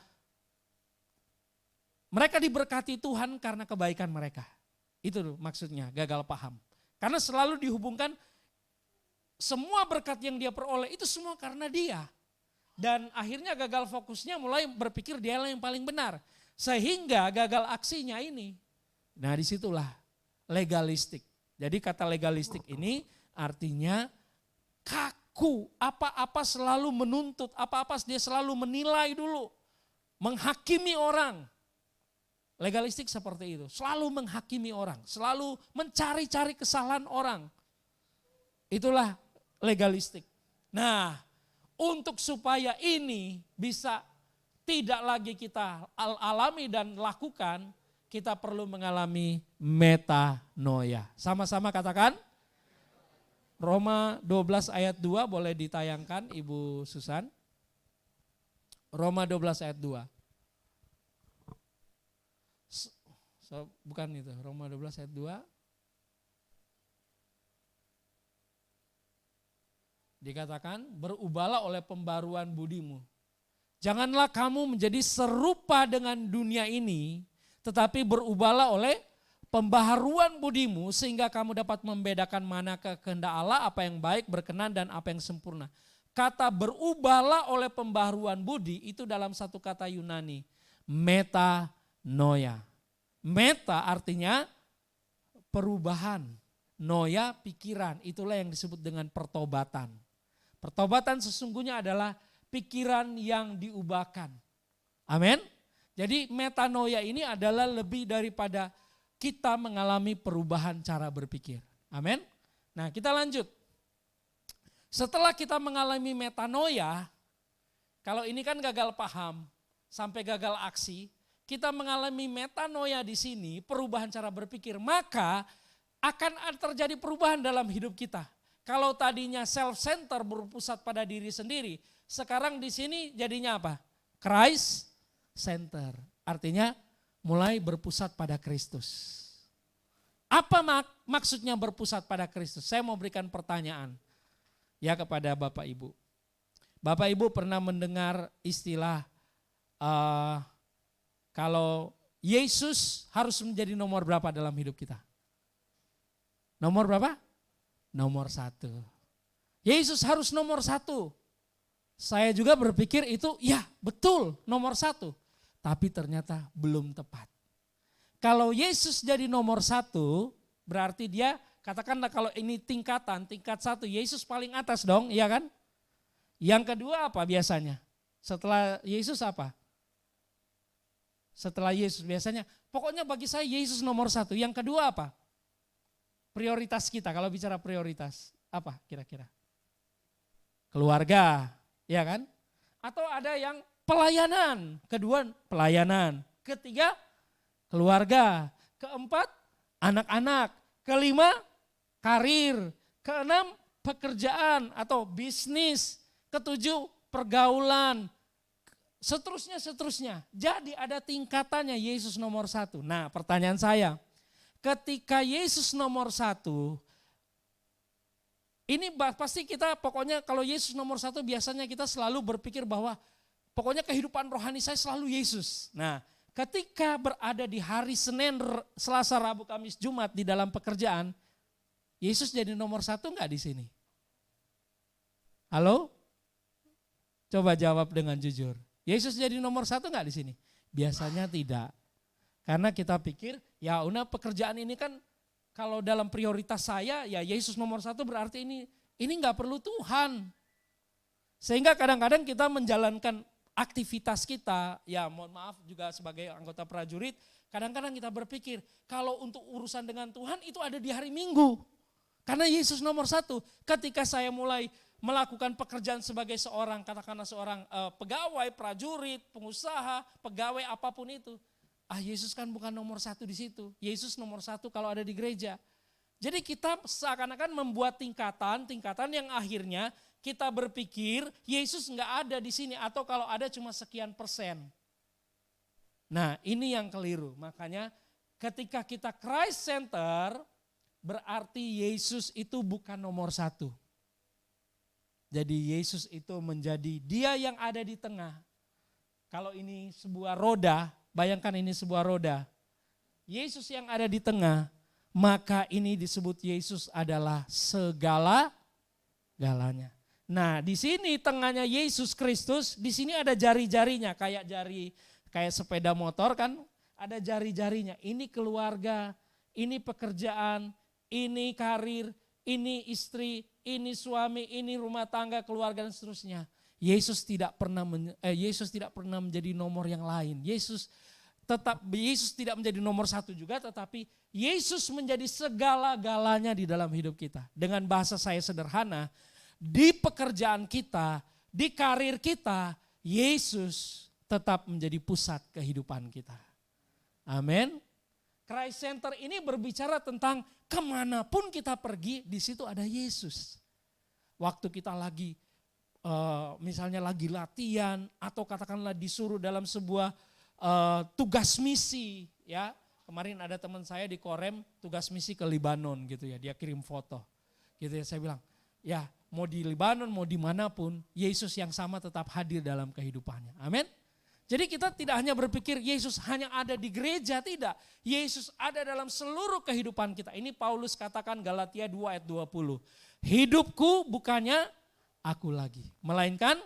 mereka diberkati Tuhan karena kebaikan mereka. Itu maksudnya gagal paham. Karena selalu dihubungkan semua berkat yang dia peroleh itu semua karena dia. Dan akhirnya gagal fokusnya mulai berpikir dia yang paling benar. Sehingga gagal aksinya ini. Nah disitulah legalistik. Jadi kata legalistik ini artinya kaku. Apa-apa selalu menuntut, apa-apa dia selalu menilai dulu. Menghakimi orang. Legalistik seperti itu. Selalu menghakimi orang. Selalu mencari-cari kesalahan orang. Itulah legalistik. Nah, untuk supaya ini bisa tidak lagi kita alami dan lakukan, kita perlu mengalami metanoia. Sama-sama katakan. Roma 12 ayat 2 boleh ditayangkan Ibu Susan. Roma 12 ayat 2. Bukan itu, Roma 12 ayat 2. Dikatakan berubahlah oleh pembaruan budimu. Janganlah kamu menjadi serupa dengan dunia ini, tetapi berubahlah oleh pembaharuan budimu sehingga kamu dapat membedakan mana kehendak Allah, apa yang baik, berkenan dan apa yang sempurna. Kata berubahlah oleh pembaharuan budi itu dalam satu kata Yunani, metanoia. Meta artinya perubahan, noia pikiran, itulah yang disebut dengan pertobatan. Pertobatan sesungguhnya adalah pikiran yang diubahkan. Amin. Jadi metanoia ini adalah lebih daripada kita mengalami perubahan cara berpikir. Amin. Nah, kita lanjut. Setelah kita mengalami metanoia, kalau ini kan gagal paham sampai gagal aksi, kita mengalami metanoia di sini, perubahan cara berpikir, maka akan terjadi perubahan dalam hidup kita. Kalau tadinya self-center berpusat pada diri sendiri, sekarang di sini jadinya apa? Christ center. Artinya mulai berpusat pada Kristus. Apa maksudnya berpusat pada Kristus? Saya mau berikan pertanyaan ya kepada Bapak Ibu. Bapak Ibu pernah mendengar istilah kalau Yesus harus menjadi nomor berapa dalam hidup kita? Nomor berapa? Nomor 1. Yesus harus nomor 1. Saya juga berpikir itu ya betul nomor 1. Tapi ternyata belum tepat. Kalau Yesus jadi nomor 1 berarti dia katakanlah kalau ini tingkat 1 Yesus paling atas dong, iya kan? Yang kedua apa biasanya? Setelah Yesus apa? Setelah Yesus biasanya, pokoknya bagi saya Yesus nomor 1. Yang kedua apa? Prioritas kita, kalau bicara prioritas, apa kira-kira? Keluarga, ya kan? Atau ada yang pelayanan, kedua pelayanan, ketiga keluarga, keempat anak-anak, kelima karir, keenam pekerjaan atau bisnis, ketujuh pergaulan, seterusnya. Jadi ada tingkatannya Yesus nomor 1. Nah pertanyaan saya, ketika Yesus nomor 1, ini pasti kita pokoknya kalau Yesus nomor 1 biasanya kita selalu berpikir bahwa pokoknya kehidupan rohani saya selalu Yesus. Nah ketika berada di hari Senin, Selasa, Rabu, Kamis, Jumat di dalam pekerjaan, Yesus jadi nomor 1 enggak di sini? Halo? Coba jawab dengan jujur. Yesus jadi nomor 1 enggak di sini? Biasanya tidak. Karena kita pikir ya udah pekerjaan ini kan kalau dalam prioritas saya ya Yesus nomor 1 berarti ini enggak perlu Tuhan. Sehingga kadang-kadang kita menjalankan aktivitas kita, ya mohon maaf juga sebagai anggota prajurit, kadang-kadang kita berpikir kalau untuk urusan dengan Tuhan itu ada di hari Minggu. Karena Yesus nomor 1, ketika saya mulai melakukan pekerjaan sebagai seorang, katakanlah seorang pegawai, prajurit, pengusaha, pegawai apapun itu. Yesus kan bukan nomor 1 di situ, Yesus nomor 1 kalau ada di gereja. Jadi kita seakan-akan membuat tingkatan yang akhirnya kita berpikir Yesus enggak ada di sini atau kalau ada cuma sekian persen. Nah ini yang keliru, makanya ketika kita Christ Center berarti Yesus itu bukan nomor 1. Jadi Yesus itu menjadi dia yang ada di tengah. Kalau ini sebuah roda, bayangkan ini sebuah roda. Yesus yang ada di tengah, maka ini disebut Yesus adalah segala-galanya. Nah, di sini tengahnya Yesus Kristus, di sini ada jari-jarinya kayak sepeda motor kan, ada jari-jarinya. Ini keluarga, ini pekerjaan, ini karir, ini istri, ini suami, ini rumah tangga, keluarga dan seterusnya. Yesus tidak pernah menjadi nomor yang lain. Yesus tidak menjadi nomor 1 juga, tetapi Yesus menjadi segala-galanya di dalam hidup kita. Dengan bahasa saya sederhana, di pekerjaan kita, di karir kita, Yesus tetap menjadi pusat kehidupan kita. Amin. Christ Center ini berbicara tentang kemanapun kita pergi, di situ ada Yesus. Waktu kita lagi misalnya lagi latihan atau katakanlah disuruh dalam sebuah tugas misi, ya. Kemarin ada teman saya di Korem tugas misi ke Libanon gitu ya, dia kirim foto. Gitu ya, saya bilang, ya mau di Libanon, mau dimanapun, Yesus yang sama tetap hadir dalam kehidupannya. Amin. Jadi kita tidak hanya berpikir Yesus hanya ada di gereja, tidak. Yesus ada dalam seluruh kehidupan kita. Ini Paulus katakan Galatia 2 ayat 20. Hidupku bukannya aku lagi, melainkan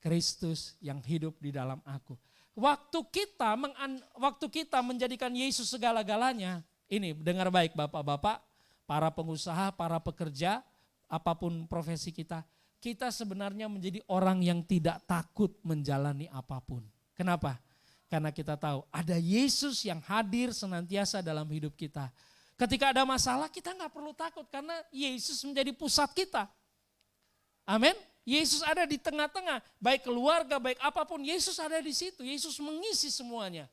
Kristus yang hidup di dalam aku. Waktu kita menjadikan Yesus segala-galanya, ini dengar baik bapak-bapak, para pengusaha, para pekerja, apapun profesi kita sebenarnya menjadi orang yang tidak takut menjalani apapun. Kenapa? Karena kita tahu ada Yesus yang hadir senantiasa dalam hidup kita. Ketika ada masalah kita nggak perlu takut karena Yesus menjadi pusat kita. Amin. Yesus ada di tengah-tengah, baik keluarga, baik apapun, Yesus ada di situ. Yesus mengisi semuanya.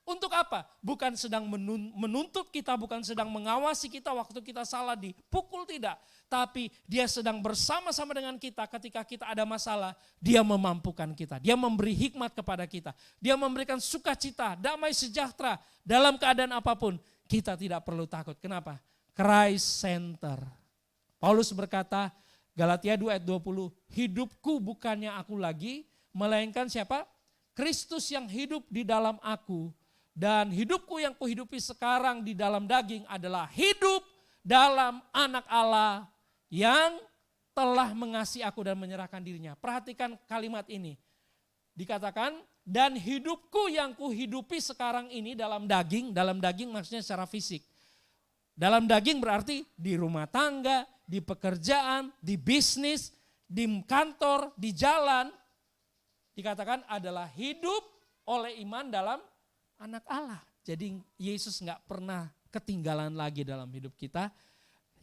Untuk apa? Bukan sedang menuntut kita, bukan sedang mengawasi kita waktu kita salah dipukul, tidak. Tapi dia sedang bersama-sama dengan kita ketika kita ada masalah, dia memampukan kita. Dia memberi hikmat kepada kita. Dia memberikan sukacita, damai sejahtera dalam keadaan apapun. Kita tidak perlu takut. Kenapa? Christ Center. Paulus berkata, Galatia 2 ayat 20, hidupku bukannya aku lagi, melainkan siapa? Kristus yang hidup di dalam aku. Dan hidupku yang kuhidupi sekarang di dalam daging adalah hidup dalam Anak Allah yang telah mengasihi aku dan menyerahkan dirinya. Perhatikan kalimat ini. Dikatakan, dan hidupku yang kuhidupi sekarang ini dalam daging maksudnya secara fisik. Dalam daging berarti di rumah tangga, di pekerjaan, di bisnis, di kantor, di jalan. Dikatakan adalah hidup oleh iman dalam Anak Allah. Jadi Yesus gak pernah ketinggalan lagi dalam hidup kita.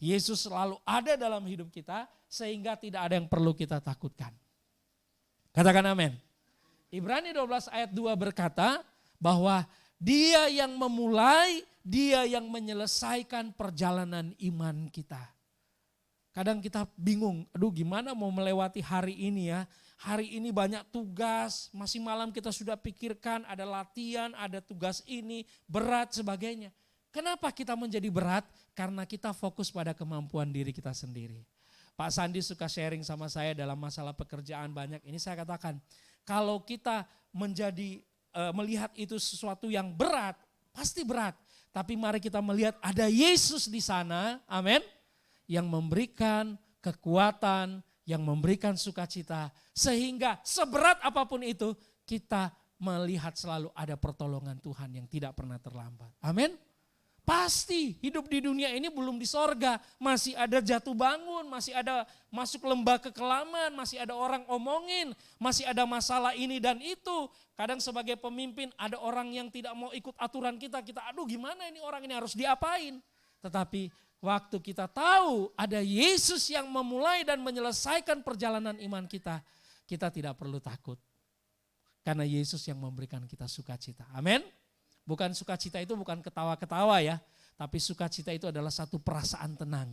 Yesus selalu ada dalam hidup kita sehingga tidak ada yang perlu kita takutkan. Katakan amin. Ibrani 12 ayat 2 berkata bahwa dia yang memulai, dia yang menyelesaikan perjalanan iman kita. Kadang kita bingung, aduh gimana mau melewati hari ini ya. Hari ini banyak tugas, masih malam kita sudah pikirkan ada latihan, ada tugas ini, berat sebagainya. Kenapa kita menjadi berat? Karena kita fokus pada kemampuan diri kita sendiri. Pak Sandi suka sharing sama saya dalam masalah pekerjaan banyak. Ini saya katakan, kalau kita melihat itu sesuatu yang berat, pasti berat. Tapi mari kita melihat ada Yesus di sana, amin. Yang memberikan kekuatan, yang memberikan sukacita. Sehingga seberat apapun itu kita melihat selalu ada pertolongan Tuhan yang tidak pernah terlambat. Amin. Pasti hidup di dunia ini belum di sorga. Masih ada jatuh bangun, masih ada masuk lembah kekelaman, masih ada orang omongin, masih ada masalah ini dan itu. Kadang sebagai pemimpin ada orang yang tidak mau ikut aturan kita aduh gimana ini orang ini harus diapain. Tetapi waktu kita tahu ada Yesus yang memulai dan menyelesaikan perjalanan iman kita, kita tidak perlu takut. Karena Yesus yang memberikan kita sukacita. Amin. Bukan sukacita itu bukan ketawa-ketawa ya. Tapi sukacita itu adalah satu perasaan tenang.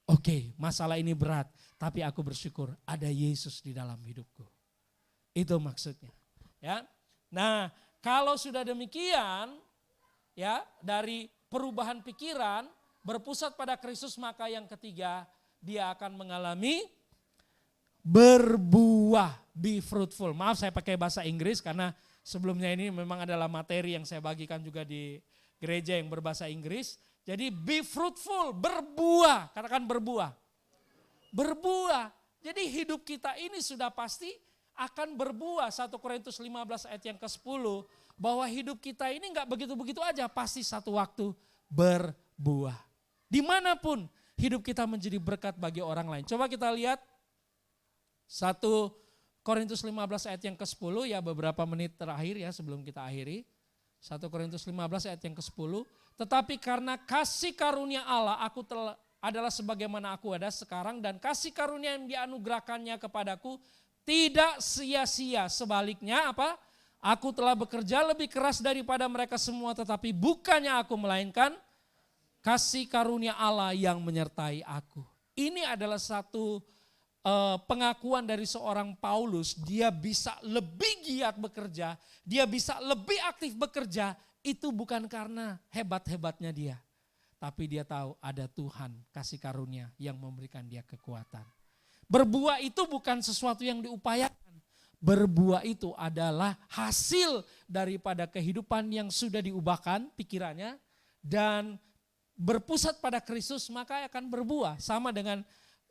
Oke, masalah ini berat. Tapi aku bersyukur ada Yesus di dalam hidupku. Itu maksudnya. Ya. Nah kalau sudah demikian ya dari perubahan pikiran berpusat pada Kristus, maka yang ketiga dia akan mengalami berbuah, be fruitful. Maaf saya pakai bahasa Inggris karena sebelumnya ini memang adalah materi yang saya bagikan juga di gereja yang berbahasa Inggris. Jadi be fruitful, berbuah, katakan berbuah. Berbuah, jadi hidup kita ini sudah pasti akan berbuah. 1 Korintus 15 ayat yang ke-10 bahwa hidup kita ini enggak begitu-begitu aja, pasti satu waktu berbuah. Dimanapun hidup kita menjadi berkat bagi orang lain. Coba kita lihat 1 Korintus 15 ayat yang ke-10 ya beberapa menit terakhir ya sebelum kita akhiri. 1 Korintus 15 ayat yang ke-10. Tetapi karena kasih karunia Allah adalah sebagaimana aku ada sekarang dan kasih karunia yang dianugerahkannya kepadaku tidak sia-sia. Sebaliknya apa? Aku telah bekerja lebih keras daripada mereka semua tetapi bukannya aku melainkan kasih karunia Allah yang menyertai aku. Ini adalah satu pengakuan dari seorang Paulus, dia bisa lebih giat bekerja, dia bisa lebih aktif bekerja, itu bukan karena hebat-hebatnya dia. Tapi dia tahu ada Tuhan kasih karunia yang memberikan dia kekuatan. Berbuah itu bukan sesuatu yang diupayakan. Berbuah itu adalah hasil daripada kehidupan yang sudah diubahkan pikirannya dan berpusat pada Kristus, maka akan berbuah. Sama dengan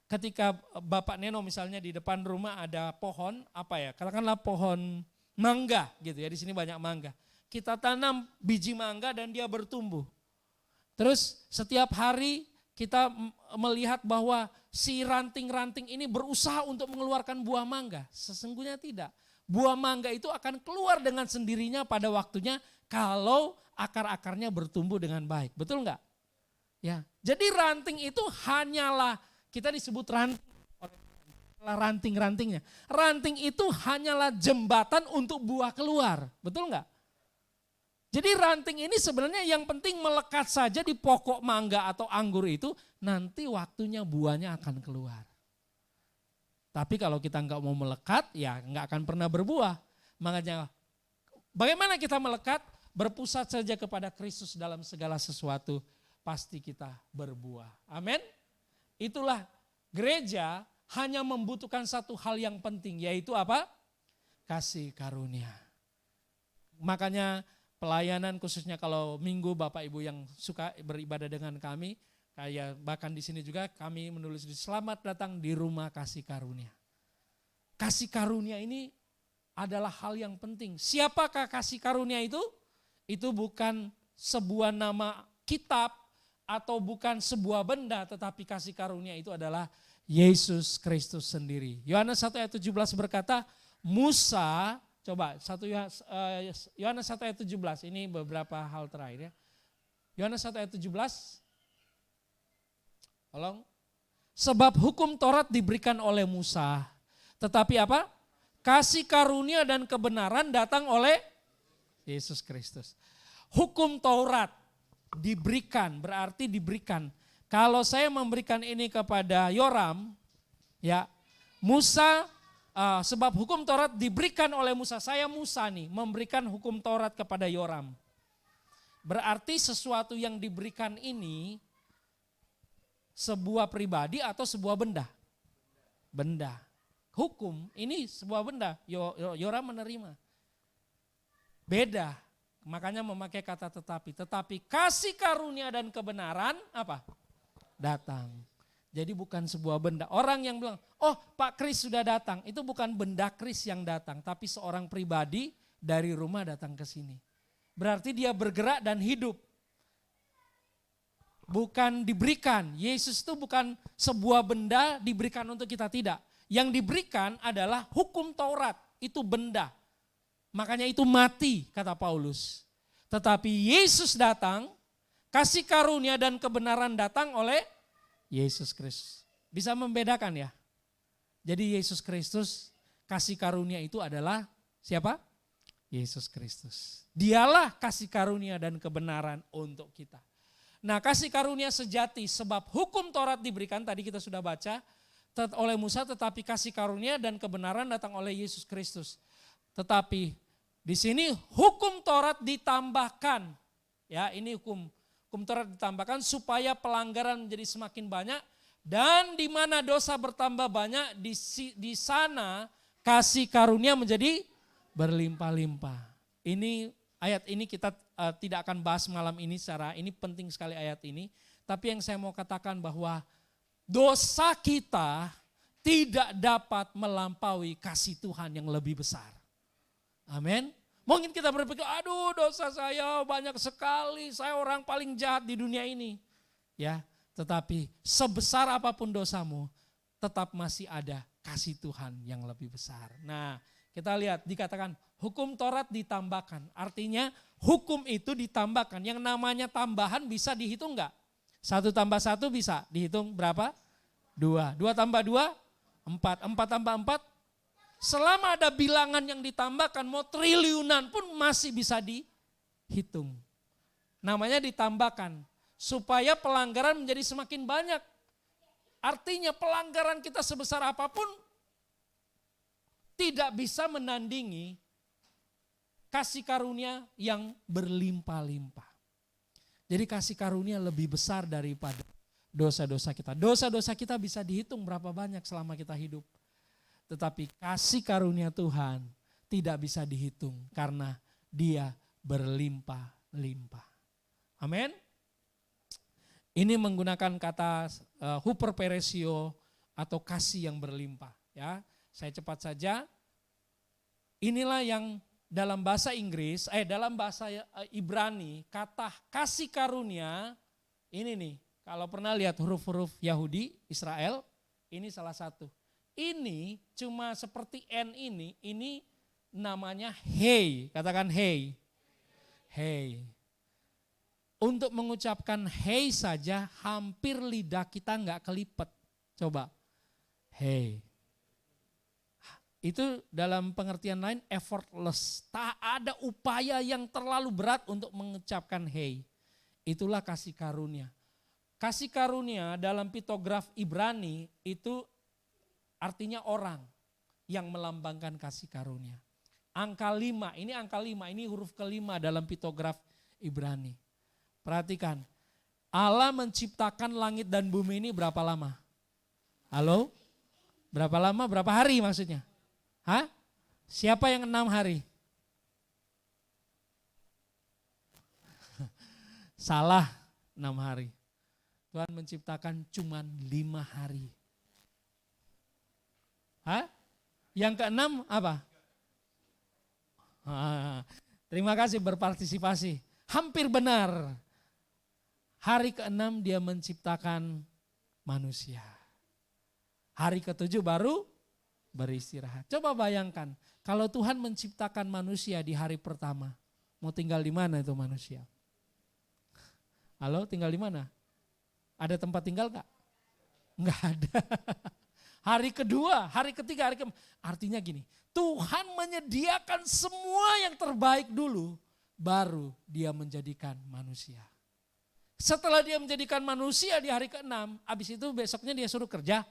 ketika Bapak Neno misalnya di depan rumah ada pohon, apa ya, katakanlah pohon mangga gitu ya, di sini banyak mangga. Kita tanam biji mangga dan dia bertumbuh. Terus setiap hari kita melihat bahwa si ranting-ranting ini berusaha untuk mengeluarkan buah mangga. Sesungguhnya tidak. Buah mangga itu akan keluar dengan sendirinya pada waktunya kalau akar-akarnya bertumbuh dengan baik. Betul enggak? Ya. Jadi ranting itu hanyalah, kita disebut ranting-rantingnya. Ranting itu hanyalah jembatan untuk buah keluar. Betul enggak? Jadi ranting ini sebenarnya yang penting melekat saja di pokok mangga atau anggur itu, nanti waktunya buahnya akan keluar. Tapi kalau kita enggak mau melekat, ya enggak akan pernah berbuah. Makanya bagaimana kita melekat? Berpusat saja kepada Kristus dalam segala sesuatu, pasti kita berbuah. Amin. Itulah gereja hanya membutuhkan satu hal yang penting, yaitu apa? Kasih karunia. Makanya pelayanan khususnya kalau minggu Bapak Ibu yang suka beribadah dengan kami, kayak bahkan di sini juga kami menulis di selamat datang di rumah kasih karunia. Kasih karunia ini adalah hal yang penting. Siapakah kasih karunia itu? Itu bukan sebuah nama kitab atau bukan sebuah benda, tetapi kasih karunia itu adalah Yesus Kristus sendiri. Yohanes 1 ayat 17 berkata, Musa, coba Yohanes 1 ayat 17, ini beberapa hal terakhir ya. Yohanes 1 ayat 17, tolong. Sebab hukum Taurat diberikan oleh Musa, tetapi apa? Kasih karunia dan kebenaran datang oleh Yesus Kristus. Hukum Taurat diberikan, berarti diberikan. Kalau saya memberikan ini kepada Yoram, ya Musa, sebab hukum Taurat diberikan oleh Musa. Saya Musa nih memberikan hukum Taurat kepada Yoram. Berarti sesuatu yang diberikan ini sebuah pribadi atau sebuah benda? Benda. Hukum ini sebuah benda, Yoram menerima. Beda, makanya memakai kata tetapi. Tetapi kasih karunia dan kebenaran apa? Datang. Jadi bukan sebuah benda. Orang yang bilang, oh Pak Kris sudah datang. Itu bukan benda Kris yang datang. Tapi seorang pribadi dari rumah datang ke sini. Berarti dia bergerak dan hidup. Bukan diberikan. Yesus itu bukan sebuah benda diberikan untuk kita, tidak. Yang diberikan adalah hukum Taurat. Itu benda. Makanya itu mati, kata Paulus. Tetapi Yesus datang, kasih karunia dan kebenaran datang oleh Yesus Kristus. Bisa membedakan ya? Jadi Yesus Kristus, kasih karunia itu adalah siapa? Yesus Kristus. Dialah kasih karunia dan kebenaran untuk kita. Nah, kasih karunia sejati sebab hukum Taurat diberikan, tadi kita sudah baca, oleh Musa, tetapi kasih karunia dan kebenaran datang oleh Yesus Kristus. Tetapi di sini hukum Taurat ditambahkan, ya ini hukum Taurat ditambahkan supaya pelanggaran menjadi semakin banyak dan di mana dosa bertambah banyak di sana kasih karunia menjadi berlimpah-limpah. Ini ayat ini kita tidak akan bahas malam ini ini penting sekali ayat ini. Tapi yang saya mau katakan bahwa dosa kita tidak dapat melampaui kasih Tuhan yang lebih besar. Amin. Mungkin kita berpikir, aduh dosa saya banyak sekali, saya orang paling jahat di dunia ini. Ya, tetapi sebesar apapun dosamu, tetap masih ada kasih Tuhan yang lebih besar. Nah, kita lihat dikatakan hukum Taurat ditambahkan. Artinya hukum itu ditambahkan. Yang namanya tambahan bisa dihitung enggak? 1 tambah 1 bisa dihitung berapa? 2. 2 tambah 2, 4. 4 tambah 4. Selama ada bilangan yang ditambahkan, mau triliunan pun masih bisa dihitung. Namanya ditambahkan, supaya pelanggaran menjadi semakin banyak. Artinya pelanggaran kita sebesar apapun, tidak bisa menandingi kasih karunia yang berlimpah-limpah. Jadi kasih karunia lebih besar daripada dosa-dosa kita. Dosa-dosa kita bisa dihitung berapa banyak selama kita hidup. Tetapi kasih karunia Tuhan tidak bisa dihitung karena dia berlimpah-limpah. Amin. Ini menggunakan kata huperperesio atau kasih yang berlimpah. Ya, saya cepat saja. Inilah yang dalam bahasa Inggris, dalam bahasa Ibrani, kata kasih karunia, ini nih, kalau pernah lihat huruf-huruf Yahudi, Israel, ini salah satu. Ini cuma seperti N ini namanya hey, katakan hey. Hey. Untuk mengucapkan hey saja hampir lidah kita nggak kelipet. Coba, hey. Itu dalam pengertian lain effortless. Tak ada upaya yang terlalu berat untuk mengucapkan hey. Itulah kasih karunia. Kasih karunia dalam pitograf Ibrani itu artinya orang yang melambangkan kasih karunia. Angka 5, ini huruf kelima dalam pitograf Ibrani. Perhatikan, Allah menciptakan langit dan bumi ini berapa lama? Halo? Berapa lama, berapa hari maksudnya? Hah? Siapa yang 6 hari? Salah, 6 hari. Tuhan menciptakan cuma 5 hari. Hah? Yang ke-6 apa? Terima kasih berpartisipasi. Hampir benar. Hari ke-6 dia menciptakan manusia. Hari ke-7 baru beristirahat. Coba bayangkan, kalau Tuhan menciptakan manusia di hari pertama, mau tinggal di mana itu manusia? Halo, tinggal di mana? Ada tempat tinggal gak? Enggak ada. Hari kedua, hari ketiga, hari keempat. Artinya gini, Tuhan menyediakan semua yang terbaik dulu, baru dia menjadikan manusia. Setelah dia menjadikan manusia di hari ke-6, habis itu besoknya dia suruh kerja?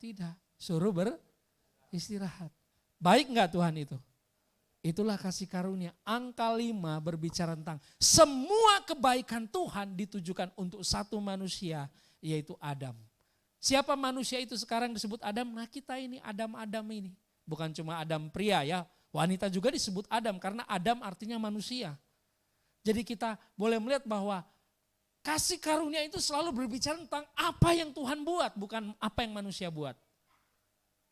Tidak, suruh beristirahat. Baik enggak Tuhan itu? Itulah kasih karunia. Angka 5 berbicara tentang semua kebaikan Tuhan ditujukan untuk satu manusia, yaitu Adam. Siapa manusia itu sekarang disebut Adam? Nah kita ini Adam-Adam ini. Bukan cuma Adam pria ya, wanita juga disebut Adam karena Adam artinya manusia. Jadi kita boleh melihat bahwa kasih karunia itu selalu berbicara tentang apa yang Tuhan buat, bukan apa yang manusia buat.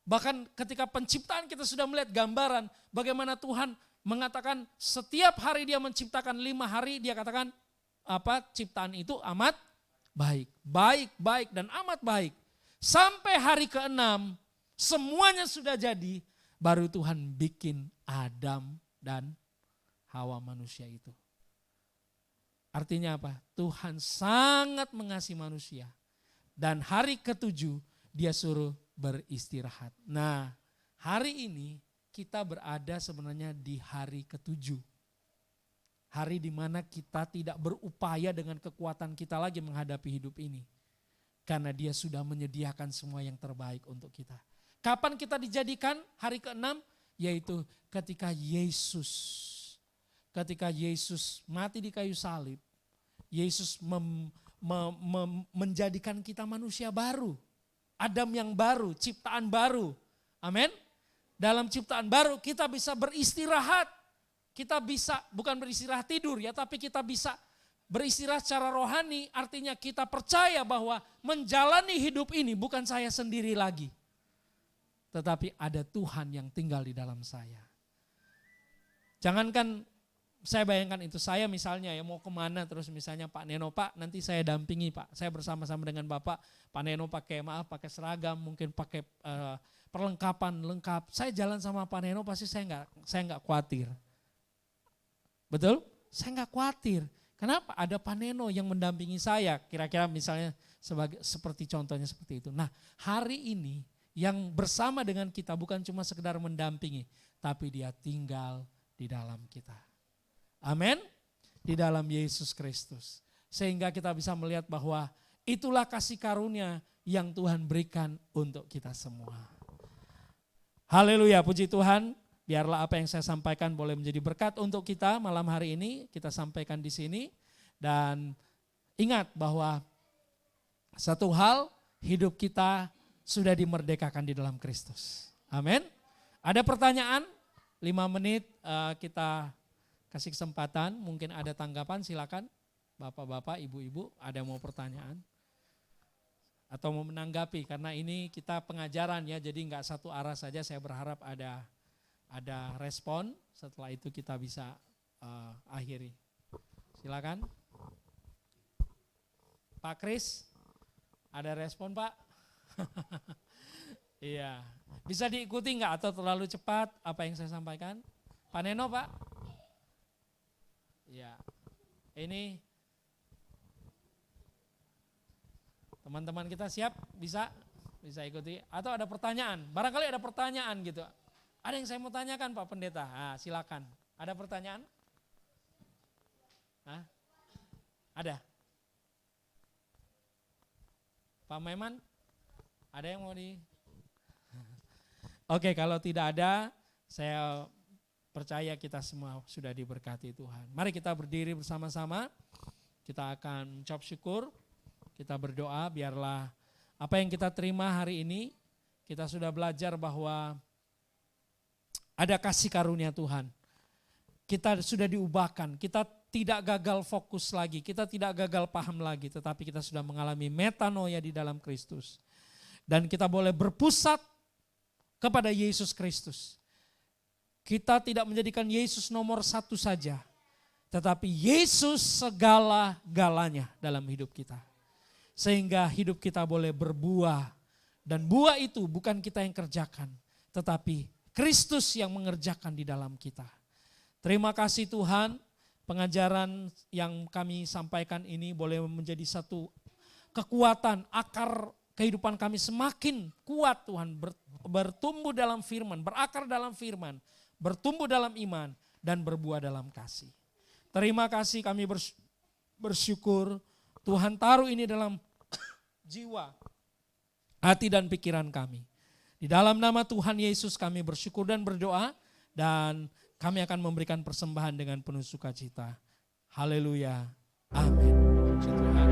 Bahkan ketika penciptaan kita sudah melihat gambaran bagaimana Tuhan mengatakan setiap hari dia menciptakan 5 hari, dia katakan ciptaan itu amat baik, baik dan amat baik. Sampai hari ke-6 semuanya sudah jadi, baru Tuhan bikin Adam dan Hawa manusia itu. Artinya apa? Tuhan sangat mengasihi manusia. Dan hari ke-7 dia suruh beristirahat. Nah, hari ini kita berada sebenarnya di hari ke-7. Hari di mana kita tidak berupaya dengan kekuatan kita lagi menghadapi hidup ini. Karena dia sudah menyediakan semua yang terbaik untuk kita. Kapan kita dijadikan hari ke-6? Yaitu ketika Yesus mati di kayu salib. Yesus menjadikan kita manusia baru. Adam yang baru, ciptaan baru. Amin. Dalam ciptaan baru kita bisa beristirahat. Kita bisa bukan beristirahat tidur ya, tapi kita bisa beristirahat secara rohani. Artinya kita percaya bahwa menjalani hidup ini bukan saya sendiri lagi. Tetapi ada Tuhan yang tinggal di dalam saya. Jangankan saya bayangkan itu, saya misalnya ya mau kemana terus misalnya Pak Neno, Pak nanti saya dampingi Pak. Saya bersama-sama dengan Bapak, Pak Neno pakai seragam, mungkin pakai perlengkapan lengkap. Saya jalan sama Pak Neno pasti saya nggak khawatir. Betul? Saya nggak khawatir. Kenapa? Ada Pak Neno yang mendampingi saya. Kira-kira misalnya seperti contohnya seperti itu. Nah hari ini yang bersama dengan kita bukan cuma sekedar mendampingi, tapi dia tinggal di dalam kita. Amin. Di dalam Yesus Kristus. Sehingga kita bisa melihat bahwa itulah kasih karunia yang Tuhan berikan untuk kita semua. Haleluya, puji Tuhan. Biarlah apa yang saya sampaikan boleh menjadi berkat untuk kita malam hari ini. Kita sampaikan di sini. Dan ingat bahwa satu hal, hidup kita sudah dimerdekakan di dalam Kristus. Amin. Ada pertanyaan? 5 menit kita kasih kesempatan. Mungkin ada tanggapan, silakan. Bapak-bapak, ibu-ibu, ada yang mau pertanyaan? Atau mau menanggapi, karena ini kita pengajaran ya, jadi enggak satu arah saja. Saya berharap ada respon, setelah itu kita bisa akhiri. Silakan. Pak Kris, ada respon Pak? Iya, bisa diikuti enggak atau terlalu cepat apa yang saya sampaikan? Pak Neno Pak? Iya, ini teman-teman kita siap? Bisa ikuti? Atau ada pertanyaan? Barangkali ada pertanyaan gitu. Ada yang saya mau tanyakan Pak Pendeta, silakan. Ada pertanyaan? Ada? Pak Maiman, ada yang mau Oke, kalau tidak ada, saya percaya kita semua sudah diberkati Tuhan. Mari kita berdiri bersama-sama, kita akan ucap syukur, kita berdoa biarlah apa yang kita terima hari ini, kita sudah belajar bahwa ada kasih karunia Tuhan. Kita sudah diubahkan, kita tidak gagal fokus lagi, kita tidak gagal paham lagi, tetapi kita sudah mengalami metanoia di dalam Kristus. Dan kita boleh berpusat kepada Yesus Kristus. Kita tidak menjadikan Yesus nomor 1 saja, tetapi Yesus segala-galanya dalam hidup kita. Sehingga hidup kita boleh berbuah, dan buah itu bukan kita yang kerjakan, tetapi Kristus yang mengerjakan di dalam kita. Terima kasih Tuhan, pengajaran yang kami sampaikan ini boleh menjadi satu kekuatan, akar kehidupan kami semakin kuat Tuhan, bertumbuh dalam firman, berakar dalam firman, bertumbuh dalam iman, dan berbuah dalam kasih. Terima kasih, kami bersyukur Tuhan taruh ini dalam jiwa, hati dan pikiran kami. Di dalam nama Tuhan Yesus kami bersyukur dan berdoa, dan kami akan memberikan persembahan dengan penuh sukacita. Haleluya. Amin. Puji Tuhan.